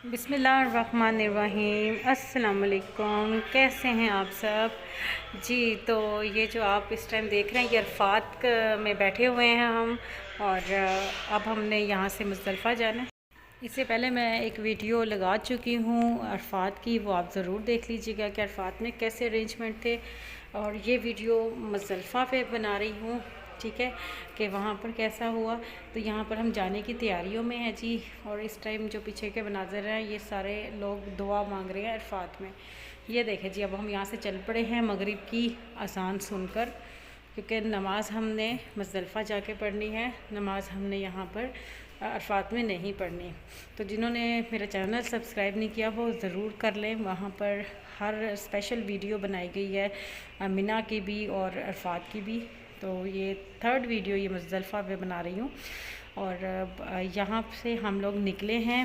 बिस्मिल्लाहिर्रहमानिर्रहीम। अस्सलाम वालेकुम। कैसे हैं आप सब जी। तो ये जो आप इस टाइम देख रहे हैं ये अरफात में बैठे हुए हैं हम, और अब हमने यहाँ से मुज़दलिफ़ा जाना है। इससे पहले मैं एक वीडियो लगा चुकी हूँ अरफात की, वो आप ज़रूर देख लीजिएगा कि अरफात में कैसे अरेंजमेंट थे। और ये वीडियो मुज़दलिफ़ा पे बना रही हूँ, ठीक है, कि वहाँ पर कैसा हुआ। तो यहाँ पर हम जाने की तैयारियों में हैं जी। और इस टाइम जो पीछे के मनाज़र हैं ये सारे लोग दुआ मांग रहे हैं अरफात में। ये देखें जी, अब हम यहाँ से चल पड़े हैं मगरिब की अज़ान सुनकर, क्योंकि नमाज़ हमने मुज़दलिफ़ा जाके पढ़नी है, नमाज़ हमने यहाँ पर अरफात में नहीं पढ़नी। तो जिन्होंने मेरा चैनल सब्सक्राइब नहीं किया वो ज़रूर कर लें। वहाँ पर हर स्पेशल वीडियो बनाई गई है मिना की भी और अरफात की भी। तो ये थर्ड वीडियो ये मुज़दलिफ़ा पे बना रही हूँ। और यहाँ से हम लोग निकले हैं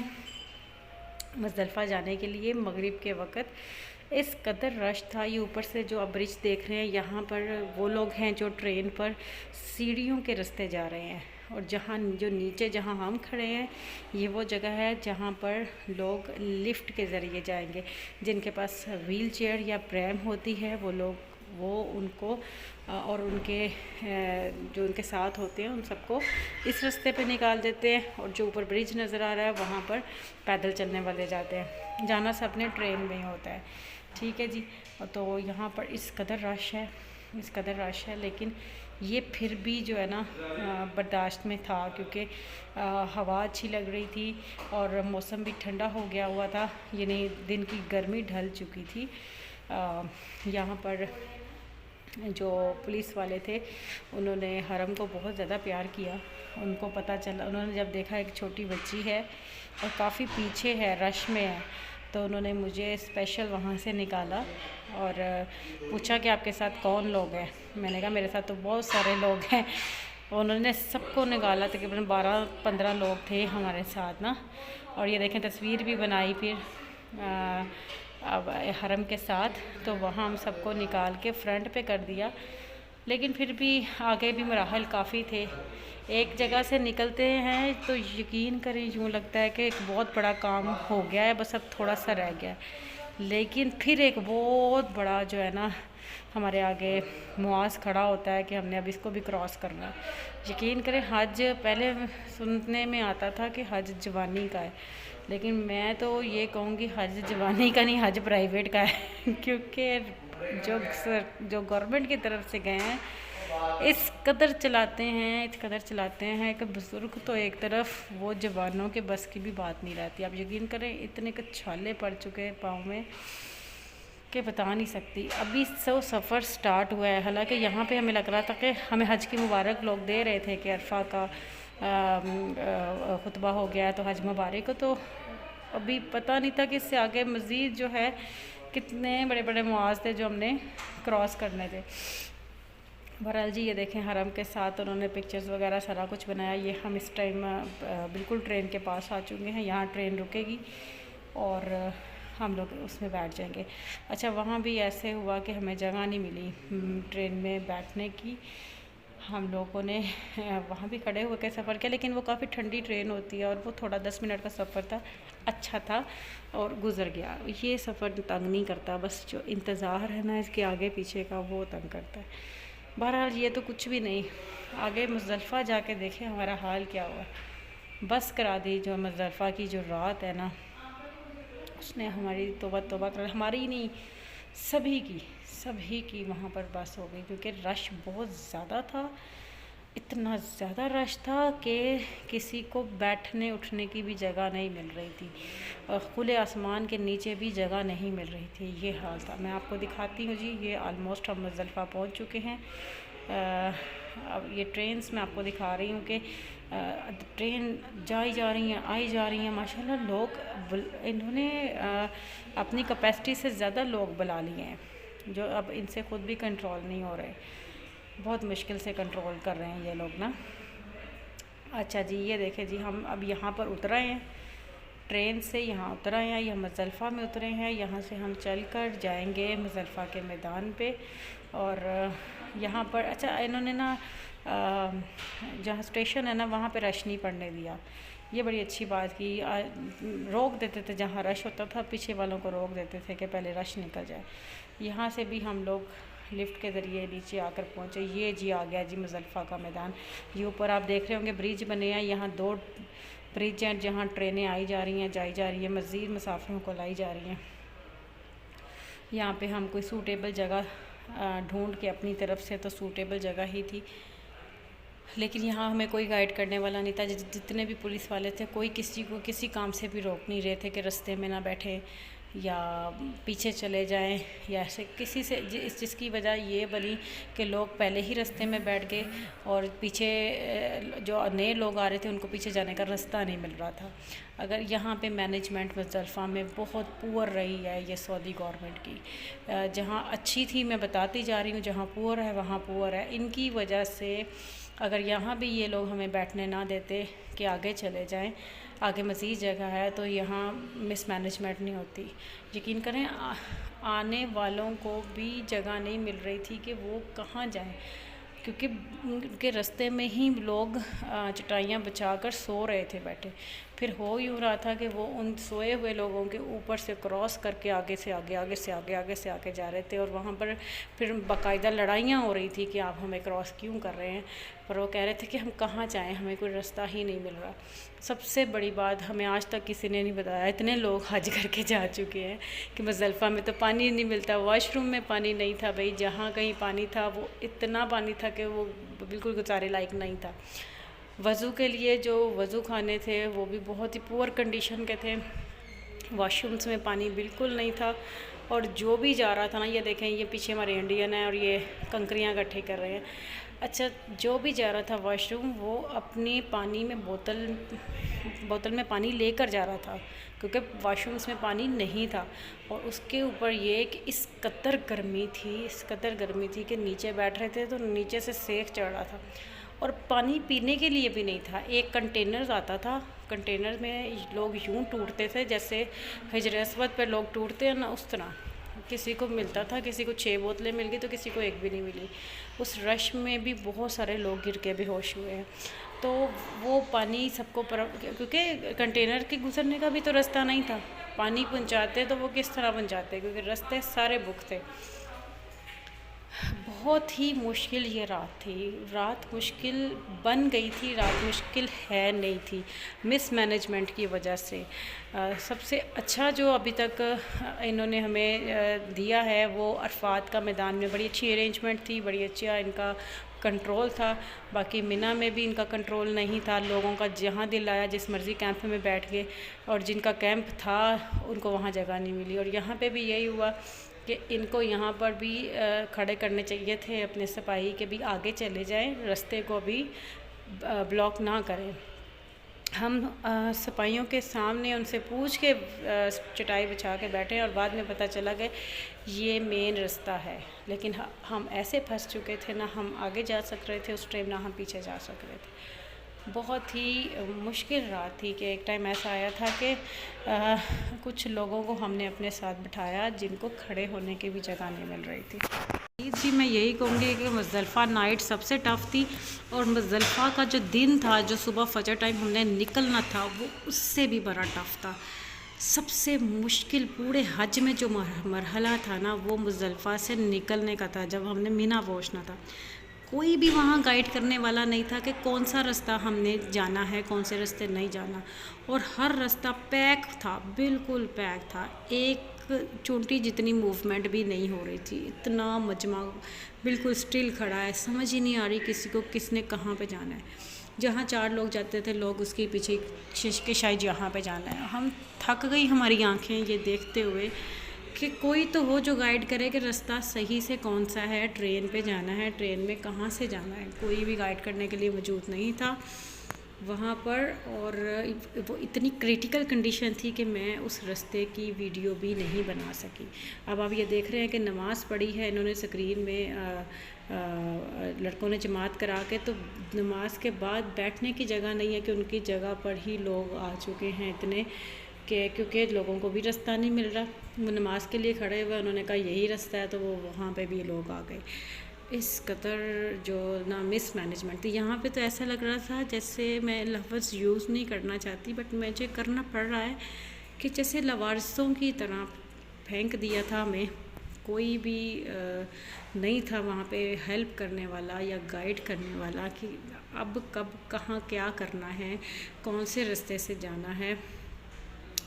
मुज़दलिफ़ा जाने के लिए मगरिब के वक़्त। इस कदर रश था, ये ऊपर से जो आप ब्रिज देख रहे हैं यहाँ पर वो लोग हैं जो ट्रेन पर सीढ़ियों के रास्ते जा रहे हैं। और जहाँ जो नीचे जहाँ हम खड़े हैं ये वो जगह है जहाँ पर लोग लिफ्ट के ज़रिए जाएंगे। जिनके पास व्हील चेयर या प्रैम होती है वो लोग उनको और उनके जो उनके साथ होते हैं उन सबको इस रास्ते पे निकाल देते हैं। और जो ऊपर ब्रिज नज़र आ रहा है वहाँ पर पैदल चलने वाले जाते हैं। जाना सबने ट्रेन में ही होता है, ठीक है जी। तो यहाँ पर इस कदर रश है, इस कदर रश है, लेकिन ये फिर भी जो है ना बर्दाश्त में था, क्योंकि हवा अच्छी लग रही थी और मौसम भी ठंडा हो गया हुआ था, यानी दिन की गर्मी ढल चुकी थी। यहाँ पर जो पुलिस वाले थे उन्होंने हरम को बहुत ज़्यादा प्यार किया। उनको पता चला, उन्होंने जब देखा एक छोटी बच्ची है और काफ़ी पीछे है, रश में है, तो उन्होंने मुझे स्पेशल वहाँ से निकाला और पूछा कि आपके साथ कौन लोग हैं। मैंने कहा मेरे साथ तो बहुत सारे लोग हैं। उन्होंने सबको निकाला, तकरीबन 12-15 लोग थे हमारे साथ ना। और ये देखें तस्वीर भी बनाई फिर अब हरम के साथ। तो वहाँ हम सबको निकाल के फ्रंट पे कर दिया, लेकिन फिर भी आगे भी मराहल काफ़ी थे। एक जगह से निकलते हैं तो यकीन करें यूँ लगता है कि एक बहुत बड़ा काम हो गया है, बस अब थोड़ा सा रह गया है। लेकिन फिर एक बहुत बड़ा जो है ना हमारे आगे मुआज़ खड़ा होता है कि हमने अब इसको भी क्रॉस करना है। यकीन करें हज पहले सुनने में आता था कि हज जवानी का है, लेकिन मैं तो ये कहूँगी हज जवानी का नहीं, हज प्राइवेट का है। क्योंकि जो गवर्नमेंट की तरफ से गए हैं इस कदर चलाते हैं, इस कदर चलाते हैं कि बुज़ुर्ग तो एक तरफ, वो जवानों के बस की भी बात नहीं रहती। आप यकीन करें इतने के छाले पड़ चुके हैं पाँव में कि बता नहीं सकती। अभी सफ़र स्टार्ट हुआ है, हालांकि यहाँ पे हमें लग रहा था कि हमें हज की मुबारक लोग दे रहे थे कि अरफा का खुतबा हो गया तो हज मुबारक हो। तो अभी पता नहीं था कि इससे आगे मज़ीद जो है कितने बड़े बड़े मुआज़ थे जो हमने क्रॉस करने थे। बहरहाल जी ये देखें हरम के साथ उन्होंने पिक्चर्स वगैरह सारा कुछ बनाया। ये हम इस टाइम बिल्कुल ट्रेन के पास आ चुके हैं, यहाँ ट्रेन रुकेगी और हम लोग उसमें बैठ जाएंगे। अच्छा, वहाँ भी ऐसे हुआ कि हमें जगह नहीं मिली ट्रेन में बैठने की। हम लोगों ने वहाँ भी खड़े होकर सफ़र किया, लेकिन वो काफ़ी ठंडी ट्रेन होती है और वो थोड़ा 10 मिनट का सफ़र था, अच्छा था और गुज़र गया। ये सफ़र तंग नहीं करता, बस जो इंतज़ार है ना इसके आगे पीछे का वो तंग करता है। बहरहाल ये तो कुछ भी नहीं, आगे मुज़दलिफ़ा जाके देखें हमारा हाल क्या हुआ। बस करा दी जो मुज़दलिफ़ा की जो रात है ना, उसने हमारी तौबा तौबा कर, हमारी ही नहीं सभी की वहाँ पर बस हो गई, क्योंकि रश बहुत ज़्यादा था। इतना ज़्यादा रश था कि किसी को बैठने उठने की भी जगह नहीं मिल रही थी और खुले आसमान के नीचे भी जगह नहीं मिल रही थी। ये हाल था। मैं आपको दिखाती हूँ जी, ये ऑलमोस्ट हम मुज़दलिफ़ा पहुँच चुके हैं। अब ये ट्रेन्स मैं आपको दिखा रही हूँ कि ट्रेन जाई जा रही हैं, आई जा रही हैं। माशाल्लाह लोग इन्होंने अपनी कैपेसिटी से ज़्यादा लोग बुला लिए हैं, जो अब इनसे ख़ुद भी कंट्रोल नहीं हो रहे। बहुत मुश्किल से कंट्रोल कर रहे हैं ये लोग ना। अच्छा जी, ये देखें जी, हम अब यहाँ पर उतर आए हैं ट्रेन से, यहाँ उतर आए हैं, यह मुज़दलिफ़ा में उतरे हैं। यहाँ से हम चल कर जाएँगे मुज़दलिफ़ा के मैदान पे। और यहाँ पर अच्छा इन्होंने ना जहाँ स्टेशन है ना वहाँ पे रश नहीं पड़ने दिया, ये बड़ी अच्छी बात की। रोक देते थे जहाँ रश होता था, पीछे वालों को रोक देते थे कि पहले रश निकल जाए। यहाँ से भी हम लोग लिफ्ट के ज़रिए नीचे आकर पहुँचे। ये जी आ गया जी मुज़ल्फ़ा का मैदान। ये ऊपर आप देख रहे होंगे ब्रिज बने हैं, यहाँ 2 ब्रिज हैं जहाँ ट्रेनें आई जा रही हैं, जाई जा रही हैं, मज़ीद मुसाफिरों को लाई जा रही हैं। यहाँ पे हम कोई सूटेबल जगह ढूंढ के अपनी तरफ से, तो सूटेबल जगह ही थी, लेकिन यहाँ हमें कोई गाइड करने वाला नहीं था। जितने भी पुलिस वाले थे, कोई किसी को किसी काम से भी रोक नहीं रहे थे कि रास्ते में ना बैठे या पीछे चले जाएं, या ऐसे किसी से जिसकी वजह ये बनी कि लोग पहले ही रास्ते में बैठ गए और पीछे जो नए लोग आ रहे थे उनको पीछे जाने का रास्ता नहीं मिल रहा था। अगर यहाँ पे मैनेजमेंट मुज़ल्फ़ा में बहुत पुअर रही है ये सऊदी गवर्नमेंट की। जहाँ अच्छी थी मैं बताती जा रही हूँ, जहाँ पुअर है वहाँ पुअर है। इनकी वजह से अगर यहाँ भी ये लोग हमें बैठने ना देते कि आगे चले जाएं, आगे मज़ीद जगह है, तो यहाँ मिसमैनेजमेंट नहीं होती। यकीन करें आने वालों को भी जगह नहीं मिल रही थी कि वो कहाँ जाएं, क्योंकि उनके रास्ते में ही लोग चटाइयाँ बिछाकर सो रहे थे बैठे। फिर हो यूँ रहा था कि वो उन सोए हुए लोगों के ऊपर से क्रॉस करके आगे से आगे, आगे से आगे, आगे से आगे जा रहे थे, और वहाँ पर फिर बाकायदा लड़ाइयाँ हो रही थी कि आप हमें क्रॉस क्यों कर रहे हैं। पर वो कह रहे थे कि हम कहाँ जाएं, हमें कोई रास्ता ही नहीं मिल रहा। सबसे बड़ी बात, हमें आज तक किसी ने नहीं बताया, इतने लोग हज करके जा चुके हैं कि मुज़ल्फ़ा में तो पानी नहीं मिलता, वॉशरूम में पानी नहीं था भाई, जहाँ कहीं पानी था वो इतना पानी था कि वो बिल्कुल गुजारे लायक नहीं था। वज़ू के लिए जो वज़ू खाने थे वो भी बहुत ही पुअर कंडीशन के थे, वॉशरूम्स में पानी बिल्कुल नहीं था। और जो भी जा रहा था ना, ये देखें, ये पीछे हमारे इंडियन है और ये कंकरियाँ इकट्ठे कर रहे हैं। अच्छा, जो भी जा रहा था वॉशरूम, वो अपनी पानी में बोतल में पानी लेकर जा रहा था, क्योंकि वॉशरूम्स में पानी नहीं था। और उसके ऊपर ये कि इस कदर गर्मी थी कि नीचे बैठ रहे थे तो नीचे से सेक चढ़ रहा था, और पानी पीने के लिए भी नहीं था। एक कंटेनर आता था, कंटेनर में लोग यूँ टूटते थे जैसे हिजर अस्वद पर लोग टूटते हैं ना, उस तरह किसी को मिलता था, किसी को 6 बोतलें मिल गई तो किसी को 1 भी नहीं मिली। उस रश में भी बहुत सारे लोग गिर के बेहोश हुए हैं। तो वो पानी सबको क्योंकि कंटेनर के गुजरने का भी तो रास्ता नहीं था, पानी पहुंचाते तो वो किस तरह पहुंचाते, क्योंकि रास्ते सारे बुक थे। बहुत ही मुश्किल ये रात थी। रात मुश्किल बन गई थी, रात मुश्किल है नहीं थी मिसमैनेजमेंट की वजह से। सबसे अच्छा जो अभी तक इन्होंने हमें दिया है वो अरफात का मैदान में बड़ी अच्छी अरेंजमेंट थी, बड़ी अच्छा इनका कंट्रोल था। बाकी मिना में भी इनका कंट्रोल नहीं था, लोगों का जहाँ दिल आया जिस मर्ज़ी कैंप में बैठ गए, और जिनका कैंप था उनको वहाँ जगह नहीं मिली। और यहाँ पे भी यही हुआ कि इनको यहाँ पर भी खड़े करने चाहिए थे अपने सिपाही के भी आगे चले जाएं, रास्ते को भी ब्लॉक ना करें। हम सिपाहियों के सामने उनसे पूछ के चटाई बिछा के बैठे, और बाद में पता चला कि ये मेन रास्ता है, लेकिन हम ऐसे फंस चुके थे, ना हम आगे जा सक रहे थे उस टाइम, ना हम पीछे जा सक रहे थे। बहुत ही मुश्किल रात थी कि एक टाइम ऐसा आया था कि कुछ लोगों को हमने अपने साथ बिठाया जिनको खड़े होने की भी जगह नहीं मिल रही थी। जी मैं यही कहूँगी कि मुज़ल्फ़ा नाइट सबसे टफ़ थी, और मुज़ल्फ़ा का जो दिन था, जो सुबह फजर टाइम हमने निकलना था, वो उससे भी बड़ा टफ़ था। सबसे मुश्किल पूरे हज में जो मरहला था ना, वो मुज़ल्फ़ा से निकलने का था, जब हमने मीना पहुँचना था। कोई भी वहाँ गाइड करने वाला नहीं था कि कौन सा रास्ता हमने जाना है, कौन से रास्ते नहीं जाना, और हर रास्ता पैक था, बिल्कुल पैक था। एक चूंटी जितनी मूवमेंट भी नहीं हो रही थी, इतना मजमा बिल्कुल स्टिल खड़ा है, समझ ही नहीं आ रही किसी को किसने कहाँ पे जाना है। जहाँ 4 लोग जाते थे, लोग उसके पीछे कि शायद यहाँ पे जाना है। हम थक गई हमारी आँखें ये देखते हुए कि कोई तो हो जो गाइड करे कि रास्ता सही से कौन सा है, ट्रेन पे जाना है, ट्रेन में कहाँ से जाना है। कोई भी गाइड करने के लिए मौजूद नहीं था वहाँ पर, और वो इतनी क्रिटिकल कंडीशन थी कि मैं उस रास्ते की वीडियो भी नहीं बना सकी। अब आप ये देख रहे हैं कि नमाज़ पढ़ी है इन्होंने स्क्रीन में, लड़कों ने जमात करा के, तो नमाज के बाद बैठने की जगह नहीं है कि उनकी जगह पर ही लोग आ चुके हैं इतने कि, क्योंकि लोगों को भी रास्ता नहीं मिल रहा। वो नमाज के लिए खड़े हुए, उन्होंने कहा यही रास्ता है, तो वो वहाँ पे भी लोग आ गए। इस कदर जो ना मिस मैनेजमेंट थी यहाँ पे, तो ऐसा लग रहा था जैसे, मैं लफ्ज़ यूज़ नहीं करना चाहती बट मुझे करना पड़ रहा है, कि जैसे लवारसों की तरह फेंक दिया था हमें। कोई भी नहीं था वहाँ पे हेल्प करने वाला या गाइड करने वाला कि अब कब कहाँ क्या करना है, कौन से रास्ते से जाना है।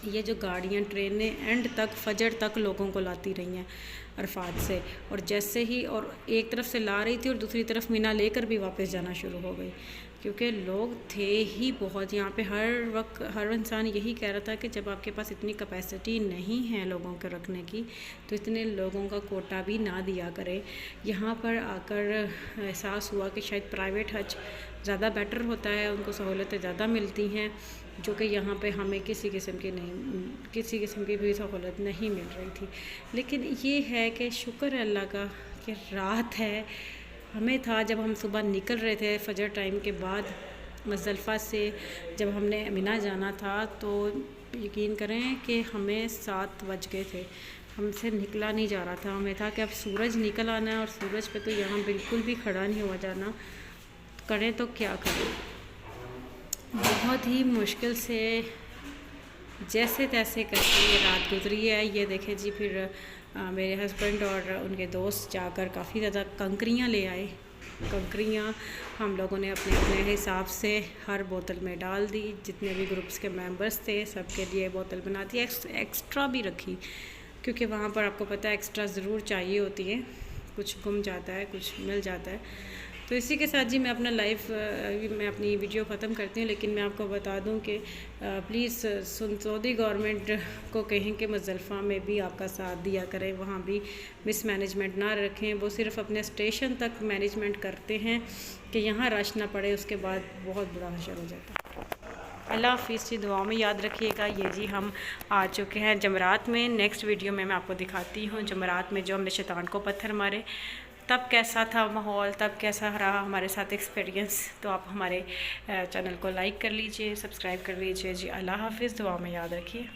ये जो गाड़ियाँ, ट्रेनें एंड तक फजर तक लोगों को लाती रही हैं अरफात से, और जैसे ही और एक तरफ से ला रही थी और दूसरी तरफ मीना लेकर भी वापस जाना शुरू हो गई, क्योंकि लोग थे ही बहुत यहाँ पे। हर वक्त हर इंसान यही कह रहा था कि जब आपके पास इतनी कैपेसिटी नहीं है लोगों के रखने की, तो इतने लोगों का कोटा भी ना दिया करें। यहाँ पर आकर एहसास हुआ कि शायद प्राइवेट हज ज़्यादा बेटर होता है, उनको सहूलतें ज़्यादा मिलती हैं, जो कि यहाँ पे हमें किसी किस्म की भी सहूलत नहीं मिल रही थी। लेकिन ये है कि शुक्र है अल्लाह का कि रात है। हमें था, जब हम सुबह निकल रहे थे फजर टाइम के बाद मुज़दलिफ़ा से, जब हमने मिना जाना था, तो यकीन करें कि हमें 7 बज गए थे, हमसे निकला नहीं जा रहा था। हमें था कि अब सूरज निकल आना है, और सूरज पे तो यहाँ बिल्कुल भी खड़ा नहीं हुआ जाना, करें तो क्या करें। बहुत ही मुश्किल से जैसे तैसे करके ये रात गुजरी है। ये देखें जी, फिर मेरे हस्बैंड और उनके दोस्त जाकर काफ़ी ज़्यादा कंकरियाँ ले आए। कंकरियाँ हम लोगों ने अपने अपने हिसाब से हर बोतल में डाल दी। जितने भी ग्रुप्स के मेंबर्स थे सबके लिए बोतल बना दी, एक्स्ट्रा भी रखी, क्योंकि वहाँ पर आपको पता है एक्स्ट्रा ज़रूर चाहिए होती है, कुछ गुम जाता है, कुछ मिल जाता है। तो इसी के साथ जी मैं अपना मैं अपनी वीडियो ख़त्म करती हूँ। लेकिन मैं आपको बता दूँ कि प्लीज़ सऊदी गवर्नमेंट को कहें कि मुज़दलिफ़ा में भी आपका साथ दिया करें, वहाँ भी मिस मैनेजमेंट ना रखें। वो सिर्फ़ अपने स्टेशन तक मैनेजमेंट करते हैं कि यहाँ रश ना पड़े, उसके बाद बहुत बुरा हशर हो जाता है। अल्लाह हाफ़िज़ जी, दुआ में याद रखिएगा। ये जी हम आ चुके हैं जमरात में। नेक्स्ट वीडियो में मैं आपको दिखाती हूँ जमरात में जो हमने शैतान को पत्थर मारे, तब कैसा था माहौल, तब कैसा रहा हमारे साथ एक्सपीरियंस। तो आप हमारे चैनल को लाइक कर लीजिए, सब्सक्राइब कर लीजिए जी। अल्लाह हाफ़िज़, दुआ में याद रखिए।